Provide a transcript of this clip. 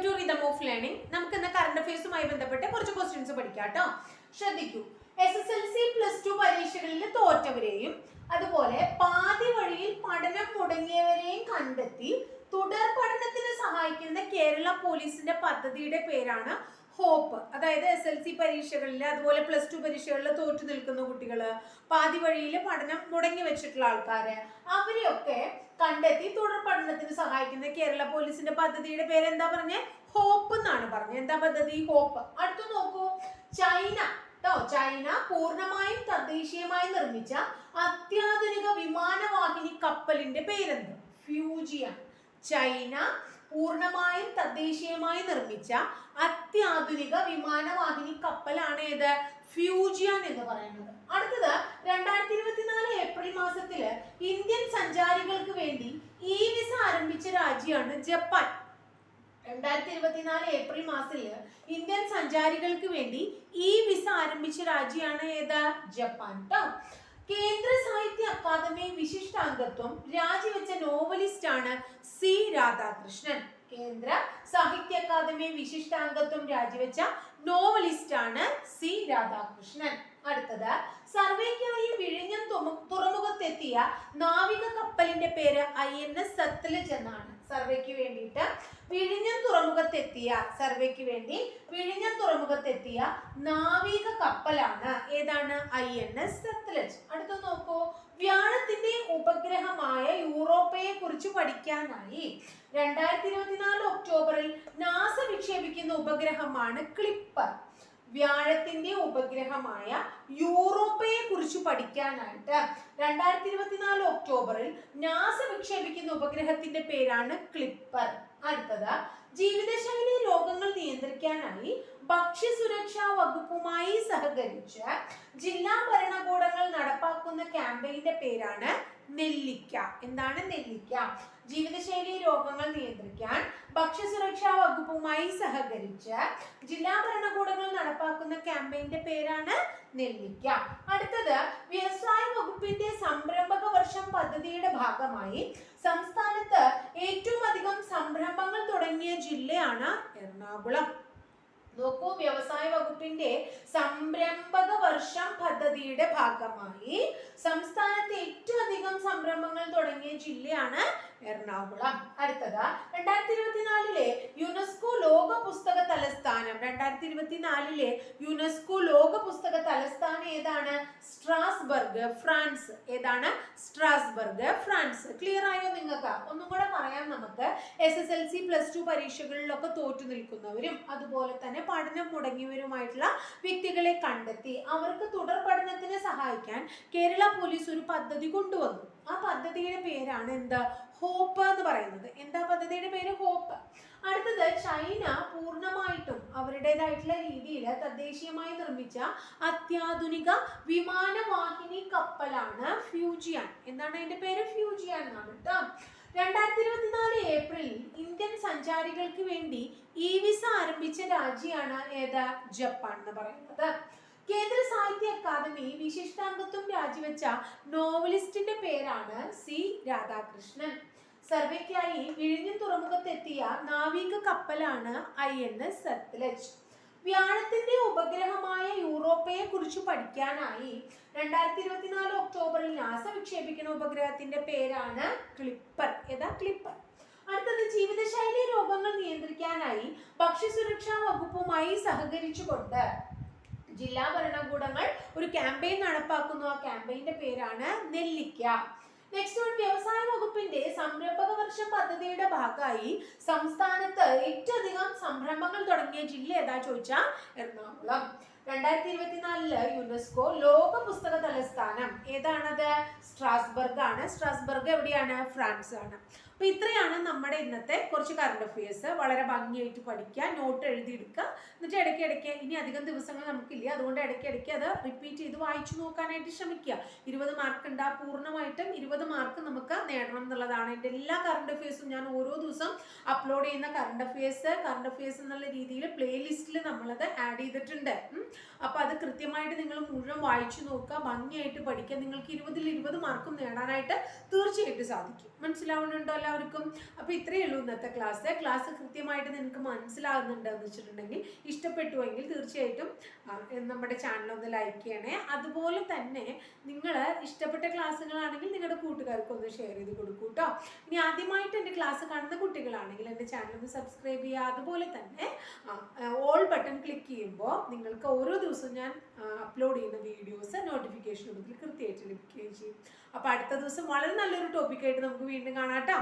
To rhythm of learning. നമുക്ക് ഇന്ന് current അഫയേഴ്സുമായി ബന്ധപ്പെട്ട് കുറച്ച് ക്വസ്റ്റ്യൻസ് പഠിക്കാം കേട്ടോ. ശ്രദ്ധിക്കൂ. SSLC +2 പരീക്ഷകളിൽ തോറ്റവരെയും അതുപോലെ പാതി വഴിയിൽ പഠനം മുടങ്ങിയവരെയും കണ്ടെത്തി തുടർ പഠനത്തിന് സഹായിക്കുന്ന കേരള പോലീസിന്റെ പദ്ധതിയുടെ പേരാണ് ഹോപ്പ്. അതായത് SSLC പരീക്ഷകളിൽ അതുപോലെ +2 പരീക്ഷകളിൽ തോറ്റു നിൽക്കുന്ന കുട്ടികള്, പാതി വഴിയിൽ പഠനം മുടങ്ങി വെച്ചിട്ടുള്ള ആൾക്കാര്, അവരെയൊക്കെ കണ്ടെത്തി തുടർ പഠനത്തിന് സഹായിക്കുന്ന കേരള പോലീസിന്റെ പദ്ധതിയുടെ പേര് എന്താ പറഞ്ഞേ? ഹോപ്പ് എന്നാണ് പറഞ്ഞത്. എന്താ പദ്ധതി? ഹോപ്പ്. അടുത്ത് നോക്കൂ. ചൈന പൂർണ്ണമായും തദ്ദേശീയമായി നിർമ്മിച്ച അത്യാധുനിക വിമാനവാഹിനി കപ്പലിന്റെ പേരെന്ത്? ഫ്യൂജിയാൻ. ചൈന പൂർണ്ണമായും തദ്ദേശീയമായി നിർമ്മിച്ച അത്യാധുനിക വിമാനവാഹിനി കപ്പലാണ് ഏത്? ഫ്യൂജിയാൻ എന്ന് പറയുന്നത്. അടുത്തത് 2024 ഏപ്രിൽ മാസത്തില് ഇന്ത്യൻ സഞ്ചാരികൾക്ക് വേണ്ടി വിസ ആരംഭിച്ച രാജ്യമാണ് ജപ്പാൻ. 2024 ഏപ്രിൽ മാസത്തില് ഇന്ത്യൻ സഞ്ചാരികൾക്ക് വേണ്ടി വിസ ആരംഭിച്ച രാജ്യമാണ് ഏത്? ജപ്പാൻ ട്ടോ. കേന്ദ്ര സാഹിത്യ അക്കാദമി വിശിഷ്ടാംഗത്വം രാജിവെച്ച നോവലിസ്റ്റ് ആണ് സി രാധാകൃഷ്ണൻ. കേന്ദ്ര സാഹിത്യ അക്കാദമി വിശിഷ്ടാംഗത്വം രാജിവെച്ച നോവലിസ്റ്റ് ആണ് സി രാധാകൃഷ്ണൻ. അടുത്തത് സർവേക്കായി വിഴിഞ്ഞം തുറമുഖത്തെത്തിയ നാവിക കപ്പലിന്റെ പേര് INS സത്ലജ് എന്നാണ്. സർവേക്ക് വേണ്ടിയിട്ട് വിഴിഞ്ഞം തുറമുഖത്തെത്തിയ നാവിക കപ്പലാണ് ഏതാണ്? INS സത്ലജ്. അടുത്ത നോക്കൂ. വ്യാഴത്തിന്റെ ഉപഗ്രഹമായ യൂറോപ്പയെ കുറിച്ച് പഠിക്കാനായി 2024 ഒക്ടോബറിൽ നാസ വിക്ഷേപിക്കുന്ന ഉപഗ്രഹമാണ് ക്ലിപ്പർ. വ്യാഴത്തിന്റെ ഉപഗ്രഹമായ യൂറോപ്പയെ കുറിച്ച് പഠിക്കാനായിട്ട് 2024 ഒക്ടോബറിൽ നാസ വിക്ഷേപിക്കുന്ന ഉപഗ്രഹത്തിന്റെ പേരാണ് ക്ലിപ്പർ. അടുത്തത് ജീവിതശൈലി രോഗങ്ങൾ നിയന്ത്രിക്കാനായി ഭക്ഷ്യസുരക്ഷാ വകുപ്പുമായി സഹകരിച്ച് ജില്ലാ ഭരണകൂടങ്ങൾ നടപ്പാക്കുന്ന ക്യാമ്പയിന്റെ പേരാണ് നെല്ലിക്ക. എന്താണ് നെല്ലിക്ക? ജീവിതശൈലി രോഗങ്ങൾ നിയന്ത്രിക്കാൻ ഭക്ഷ്യസുരക്ഷാ വകുപ്പുമായി സഹകരിച്ച് ജില്ലാ ഭരണകൂടങ്ങൾ നടപ്പാക്കുന്ന ക്യാമ്പയിന്റെ പേരാണ് നെല്ലിക്ക. അടുത്തത് വ്യവസായ വകുപ്പിന്റെ സംരംഭക വർഷം പദ്ധതിയുടെ ഭാഗമായി സംസ്ഥാനത്ത് ഏറ്റവും അധികം സംരംഭങ്ങൾ തുടങ്ങിയ ജില്ലയാണ് എറണാകുളം. നോക്കൂ. വ്യവസായ വകുപ്പിന്റെ സംരംഭക വർഷം പദ്ധതിയുടെ ഭാഗമായി സംസ്ഥാനത്ത് ഏറ്റവും അധികം സംരംഭങ്ങൾ തുടങ്ങിയ ജില്ലയാണ് എറണാകുളം. അടുത്തത് 2024 യുനെസ്കോ ലോക പുസ്തക തലസ്ഥാനം. 2024 യുനെസ്കോ ലോക പുസ്തക തലസ്ഥാനം ഏതാണ്? Strasbourg, France. ഏതാണ്? Strasbourg, France. ക്ലിയർ ആയോ നിങ്ങൾക്ക്? ഒന്നും കൂടെ പറയാം നമുക്ക്. SSLC +2 പരീക്ഷകളിലൊക്കെ തോറ്റു നിൽക്കുന്നവരും അതുപോലെ തന്നെ പഠനം മുടങ്ങിയവരുമായിട്ടുള്ള വ്യക്തികളെ കണ്ടെത്തി അവർക്ക് തുടർ പഠനത്തിന് സഹായിക്കാൻ കേരള പോലീസ് ഒരു പദ്ധതി കൊണ്ടുവന്നു. ആ പദ്ധതിയുടെ പേരാണ് എന്താ? ഹോപ്പ് എന്ന് പറയുന്നത്. എന്താ പദ്ധതിയുടെ പേര്? ഹോപ്പ്. അടുത്തത് ചൈന പൂർണ്ണമായിട്ടും അവരുടേതായിട്ടുള്ള രീതിയിൽ തദ്ദേശീയമായി നിർമ്മിച്ച അത്യാധുനിക വിമാനവാഹിനി കപ്പലാണ് ഫ്യൂജിയാൻ. എന്താണ് അതിന്റെ പേര്? ഫ്യൂജിയാൻ എന്നാണ് കേട്ടോ. 2024 ഏപ്രിലിൽ ഇന്ത്യൻ സഞ്ചാരികൾക്ക് വേണ്ടി വിസ ആരംഭിച്ച രാജ്യമാണ് ഏത്? ജപ്പാൻ എന്ന് പറയുന്നത്. കേന്ദ്ര സാഹിത്യ അക്കാദമി വിശിഷ്ടാംഗത്വം രാജിവെച്ച നോവലിസ്റ്റിന്റെ പേരാണ് സി രാധാകൃഷ്ണൻ. സർവേക്കായി വിഴിഞ്ഞം തുറമുഖത്തെത്തിയ നാവിക കപ്പലാണ് INS സത്ലജ്. വ്യാഴത്തിന്റെ ഉപഗ്രഹമായ യൂറോപ്പയെ കുറിച്ച് പഠിക്കാനായി 2024 ഒക്ടോബറിൽ നാസ വിക്ഷേപിക്കുന്ന ഉപഗ്രഹത്തിന്റെ പേരാണ് ക്ലിപ്പർ. ഏതാ? ക്ലിപ്പർ. അടുത്തത് ജീവിതശൈലി രോഗങ്ങൾ നിയന്ത്രിക്കാനായി ഭക്ഷ്യസുരക്ഷാ വകുപ്പുമായി സഹകരിച്ചുകൊണ്ട് ജില്ലാ ഭരണകൂടങ്ങൾ ഒരു ക്യാമ്പയിൻ നടപ്പാക്കുന്നു. ആ ക്യാമ്പയിന്റെ പേരാണ് നെല്ലിക്ക. Next one. വ്യവസായ വകുപ്പിന്റെ സംരംഭക വർഷം പദ്ധതിയുടെ ഭാഗമായി സംസ്ഥാനത്ത് ഏറ്റവും അധികം സംരംഭങ്ങൾ തുടങ്ങിയ ജില്ല ഏതാ ചോദിച്ചാൽ എറണാകുളം. 2024 യുനെസ്കോ ലോക പുസ്തക തലസ്ഥാനം ഏതാണത്? സ്ട്രാസ്ബർഗ് ആണ്. സ്ട്രാസ്ബർഗ് എവിടെയാണ്? ഫ്രാൻസ് ആണ്. അപ്പൊ ഇത്രയാണ് നമ്മുടെ ഇന്നത്തെ കുറച്ച് കറണ്ട് അഫയേഴ്സ്. വളരെ ഭംഗിയായിട്ട് പഠിക്കുക, നോട്ട് എഴുതിയെടുക്കുക. എന്നിട്ട് ഇടയ്ക്കിടയ്ക്ക് ഇനി അധികം ദിവസങ്ങൾ നമുക്കില്ല, അതുകൊണ്ട് ഇടയ്ക്കിടയ്ക്ക് അത് റിപ്പീറ്റ് ചെയ്ത് വായിച്ചു നോക്കാനായിട്ട് ശ്രമിക്കുക. 20 മാർക്ക് ഉണ്ട്. പൂർണ്ണമായിട്ടും 20 മാർക്ക് നമുക്ക് നേടണം എന്നുള്ളതാണ്. എൻ്റെ എല്ലാ കറണ്ട് അഫയേഴ്സും ഞാൻ ഓരോ ദിവസം അപ്ലോഡ് ചെയ്യുന്ന കറണ്ട് അഫയേഴ്സ് എന്നുള്ള രീതിയിൽ പ്ലേലിസ്റ്റിൽ നമ്മളത് ആഡ് ചെയ്തിട്ടുണ്ട്. അപ്പോൾ അത് കൃത്യമായിട്ട് നിങ്ങൾ മുഴുവൻ വായിച്ചു നോക്കുക, ഭംഗിയായിട്ട് പഠിക്കുക. നിങ്ങൾക്ക് 20ൽ 20 മാർക്കും നേടാനായിട്ട് തീർച്ചയായിട്ടും സാധിക്കും. മനസ്സിലാവുന്നുണ്ടോ എല്ലാവർക്കും? അപ്പോൾ ഇത്രയേ ഉള്ളൂ ഇന്നത്തെ ക്ലാസ് കൃത്യമായിട്ട് നിങ്ങൾക്ക് മനസ്സിലാകുന്നുണ്ട് എന്ന് വെച്ചിട്ടുണ്ടെങ്കിൽ, ഇഷ്ടപ്പെട്ടുവെങ്കിൽ തീർച്ചയായിട്ടും നമ്മുടെ ചാനൽ ഒന്ന് ലൈക്ക് ചെയ്യണേ. അതുപോലെ തന്നെ നിങ്ങൾ ഇഷ്ടപ്പെട്ട ക്ലാസ്സുകളാണെങ്കിൽ നിങ്ങളുടെ കൂട്ടുകാർക്ക് ഒന്ന് ഷെയർ ചെയ്ത് കൊടുക്കൂ കേട്ടോ. ഇനി ആദ്യമായിട്ട് എൻ്റെ ക്ലാസ് കാണുന്ന കുട്ടികളാണെങ്കിൽ എൻ്റെ ചാനൽ ഒന്ന് സബ്സ്ക്രൈബ് ചെയ്യുക. അതുപോലെ തന്നെ ഓൾ ബട്ടൺ ക്ലിക്ക് ചെയ്യുമ്പോൾ നിങ്ങൾക്ക് ഓരോ ദിവസവും ഞാൻ അപ്ലോഡ് ചെയ്യുന്ന വീഡിയോസ് നോട്ടിഫിക്കേഷൻ രൂപത്തിൽ കൃത്യമായിട്ട് ലഭിക്കുകയും ചെയ്യും. അപ്പോൾ അടുത്ത ദിവസം വളരെ നല്ലൊരു ടോപ്പിക്കായിട്ട് നമുക്ക് വീണ്ടും കാണാം കേട്ടോ.